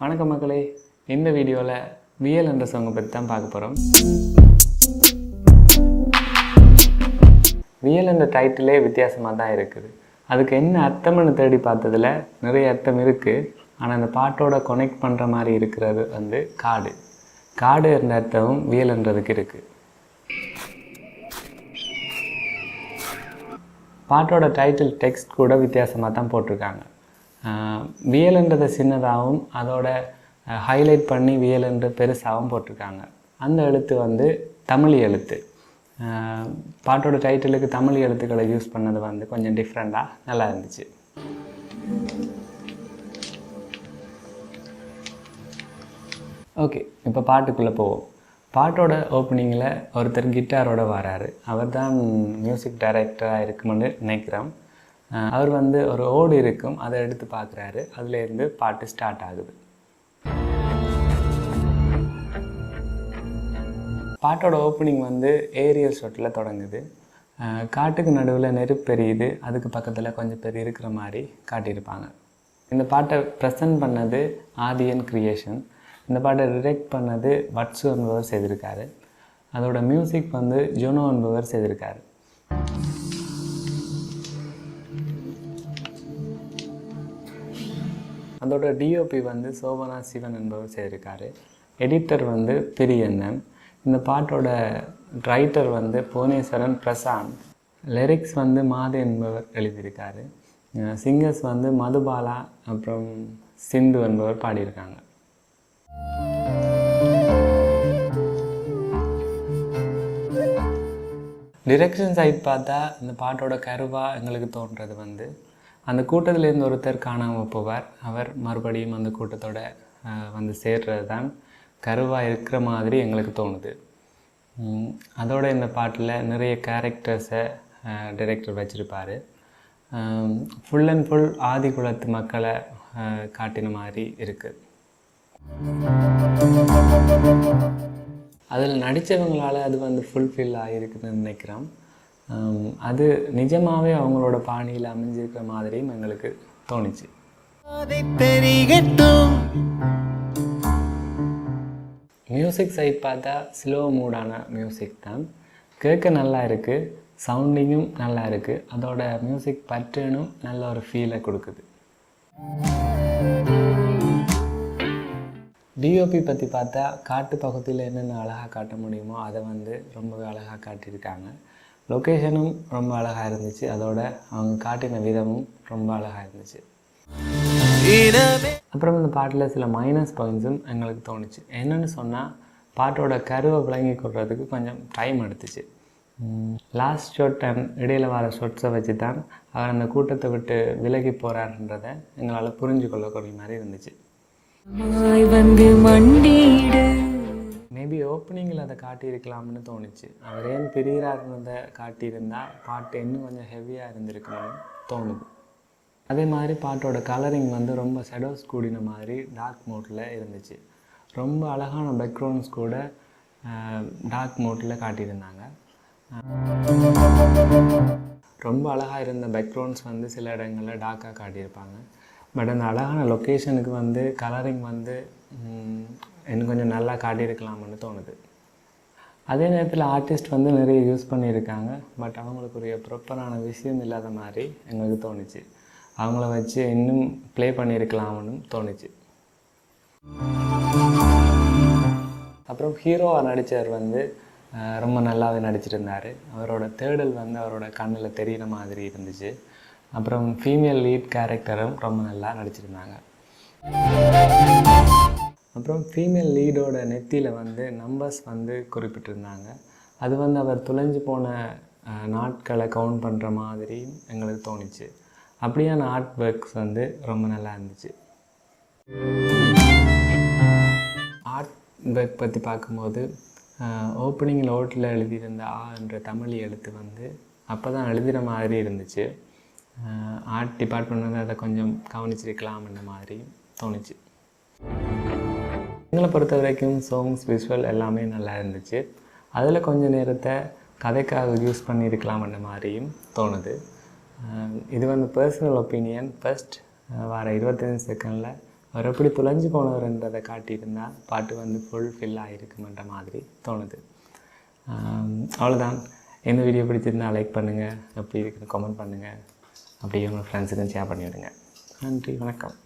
வணக்கம் மக்களே, இந்த வீடியோவில் வியல் என்ற சாங்கை பற்றி தான் பார்க்க போகிறோம். வியல் என்ற டைட்டிலே வித்தியாசமாக தான் இருக்குது. அதுக்கு என்ன அர்த்தம்னு தேடி பார்த்ததில் நிறைய அர்த்தம் இருக்குது. ஆனால் அந்த பாட்டோட கனெக்ட் பண்ணுற மாதிரி இருக்கிறது காடு. காடு என்ற அர்த்தமும் வியல் என்றதுக்கு இருக்குது. பாட்டோட டைட்டில் டெக்ஸ்ட் கூட வித்தியாசமாக தான் போட்டிருக்காங்க. வியல்ன்றதை சின்னதாகவும் அதோட ஹைலைட் பண்ணி வியல் என்று பெருசாகவும் போட்டிருக்காங்க. அந்த எழுத்து தமிழ் எழுத்து. பாட்டோட டைட்டிலுக்கு தமிழ் எழுத்துக்களை யூஸ் பண்ணது கொஞ்சம் டிஃப்ரெண்ட்டாக நல்லா இருந்துச்சு. ஓகே, இப்போ பாட்டுக்குள்ளே போவோம். பாட்டோட ஓப்பனிங்கில் ஒருத்தர் கிட்டாரோட வராரு. அவர் தான் மியூசிக் டைரக்டராக இருக்குமென்னு நினைக்கிறோம். அவர் ஒரு ஓடு இருக்கும், அதை எடுத்து பார்க்குறாரு. அதுலேருந்து பாட்டு ஸ்டார்ட் ஆகுது. பாட்டோட ஓப்பனிங் ஏரியல் ஷாட்டில் தொடங்குது. காட்டுக்கு நடுவில் நெருப்பு எரியுது, அதுக்கு பக்கத்தில் கொஞ்சம் பேர் இருக்கிற மாதிரி காட்டியிருப்பாங்க. இந்த பாட்டை ப்ரெசன்ட் பண்ணது ஆதியன் கிரியேஷன். இந்த பாட்டை டிரெக்ட் பண்ணது வட்சு என்பவர் செய்திருக்காரு. அதோட மியூசிக் ஜுனோ என்பவர் செய்திருக்காரு. அதோட டிஓபி சோபனா சிவன் என்பவர் செய்திருக்காரு. எடிட்டர் பெரியண்ணன். இந்த பாட்டோட ரைட்டர் புவனேஸ்வரன் பிரசாந்த். லிரிக்ஸ் மாது என்பவர் எழுதியிருக்காரு. சிங்கர்ஸ் மதுபாலா அப்புறம் சிந்து என்பவர் பாடியிருக்காங்க. டிரெக்ஷன் சைட் பார்த்தா இந்த பாட்டோட கருவாக எங்களுக்கு தோன்றது அந்த கூட்டத்திலேருந்து ஒருத்தர் காணாமல் போவார். அவர் மறுபடியும் அந்த கூட்டத்தோட சேர்றது தான் கருவாக இருக்கிற மாதிரி எங்களுக்கு தோணுது. அதோட இந்த பாட்டில் நிறைய கேரக்டர்ஸை டைரக்டர் வச்சுருப்பார். ஃபுல் அண்ட் ஃபுல் ஆதி குலத்து மக்களை காட்டின மாதிரி இருக்குது. அதில் நடித்தவங்களால் அது ஃபுல்ஃபில் ஆகிருக்குதுன்னு நினைக்கிறோம். அது நிஜமாகவே அவங்களோட பாணியில் அமைஞ்சிருக்கிற மாதிரியும் எங்களுக்கு தோணுச்சு. மியூசிக் சைட் பார்த்தா ஸ்லோ மூடான மியூசிக் தான். கேட்க நல்லா இருக்குது, சவுண்டிங்கும் நல்லா இருக்குது. அதோட மியூசிக் பட்டனும் நல்ல ஒரு ஃபீலை கொடுக்குது. டிஓபி பற்றி பார்த்தா காட்டு பகுதியில் என்னென்ன அழகாக காட்ட முடியுமோ அதை ரொம்பவே அழகாக காட்டியிருக்காங்க. லொக்கேஷனும் ரொம்ப அழகாக இருந்துச்சு. அதோட அவங்க காட்டின விதமும் ரொம்ப அழகாக இருந்துச்சு. அப்புறம் இந்த பாட்டில் சில மைனஸ் பாயிண்ட்ஸும் எங்களுக்கு தோணுச்சு. என்னென்னு சொன்னால், பாட்டோட கருவை விளங்கி கொள்றதுக்கு கொஞ்சம் டைம் எடுத்துச்சு. லாஸ்ட் ஷாட் அண்ட் இடையில் வர ஷாட்ஸை வச்சு தான் அவர் அந்த கூட்டத்தை விட்டு விலகி போகிறாருன்றதை எங்களால் புரிஞ்சு கொள்ளக்கூடிய மாதிரி இருந்துச்சு. மேபி ஓப்பனிங்கில் அதை காட்டியிருக்கலாம்னு தோணுச்சு. அவர் ஏன் பிரிகிறாருன்றதை காட்டியிருந்தால் பாட்டு இன்னும் கொஞ்சம் ஹெவியாக இருந்திருக்கணும்னு தோணுது. அதே மாதிரி பாட்டோட கலரிங் ரொம்ப ஷெடோஸ் கூடின மாதிரி டார்க் மோட்டில் இருந்துச்சு. ரொம்ப அழகான பேக்ரவுண்ட்ஸ் கூட டார்க் மோட்டில் காட்டியிருந்தாங்க. ரொம்ப அழகாக இருந்த பேக்ரவுண்ட்ஸ் சில இடங்களில் டார்க்காக காட்டியிருப்பாங்க. பட் அந்த அழகான லொக்கேஷனுக்கு கலரிங் இன்னும் கொஞ்சம் நல்லா காட்டியிருக்கலாம்னு தோணுது. அதே நேரத்தில் ஆர்டிஸ்ட் நிறைய யூஸ் பண்ணியிருக்காங்க. பட் அவங்களுக்குரிய ப்ராப்பரான விஷயம் இல்லாத மாதிரி எங்களுக்கு தோணுச்சு. அவங்கள வச்சு இன்னும் ப்ளே பண்ணியிருக்கலாம்னு தோணுச்சு. அப்புறம் ஹீரோவாக நடித்தவர் ரொம்ப நல்லாவே நடிச்சிருந்தார். அவரோட தேடல் அவரோட கண்ணில் தெரிகிற மாதிரி இருந்துச்சு. அப்புறம் ஃபீமேல் லீட் கேரக்டரும் ரொம்ப நல்லா நடிச்சிருந்தாங்க. அப்புறம் ஃபீமேல் லீடோட நெத்தியில் நம்பர்ஸ் குறிப்பிட்டிருந்தாங்க. அது அவர் தொலைஞ்சு போன நாட்களை கவுண்ட் பண்ணுற மாதிரி எங்களுக்கு தோணுச்சு. அப்படியான ஆர்ட் ஒர்க்ஸ் ரொம்ப நல்லா இருந்துச்சு. ஆர்ட் ஒர்க் பற்றி பார்க்கும்போது ஓப்பனிங்கில் ஓட்டில் எழுதியிருந்த ஆ என்ற தமிழ் எழுத்து அப்போ தான் எழுதுகிற மாதிரி இருந்துச்சு. ஆர்ட் டிபார்ட்மெண்ட் அதை கொஞ்சம் கவனிச்சிருக்கலாம்ன்ற மாதிரி தோணுச்சு. எங்களை பொறுத்த வரைக்கும் சாங்ஸ், விஷுவல் எல்லாமே நல்லா இருந்துச்சு. அதில் கொஞ்சம் நேரத்தை கதைக்காக யூஸ் பண்ணியிருக்கலாம்ன்ற மாதிரியும் தோணுது. இது பர்சனல் ஒப்பீனியன். ஃபர்ஸ்ட் வர 25 செகண்டில் அவர் எப்படி துளைஞ்சு போனவர்ன்றதை காட்டியிருந்தால் பாட்டு வந்து ஃபுல்ஃபில் ஆகிருக்குமென்ற மாதிரி தோணுது. அவ்வளோதான். இந்த வீடியோ பிடிச்சிருந்தால் லைக் பண்ணுங்கள், எப்படி இருக்குன்னு கமெண்ட் பண்ணுங்கள், அப்படியே உங்கள் ஃப்ரெண்ட்ஸுக்கும் ஷேர் பண்ணிவிடுங்க. நன்றி, வணக்கம்.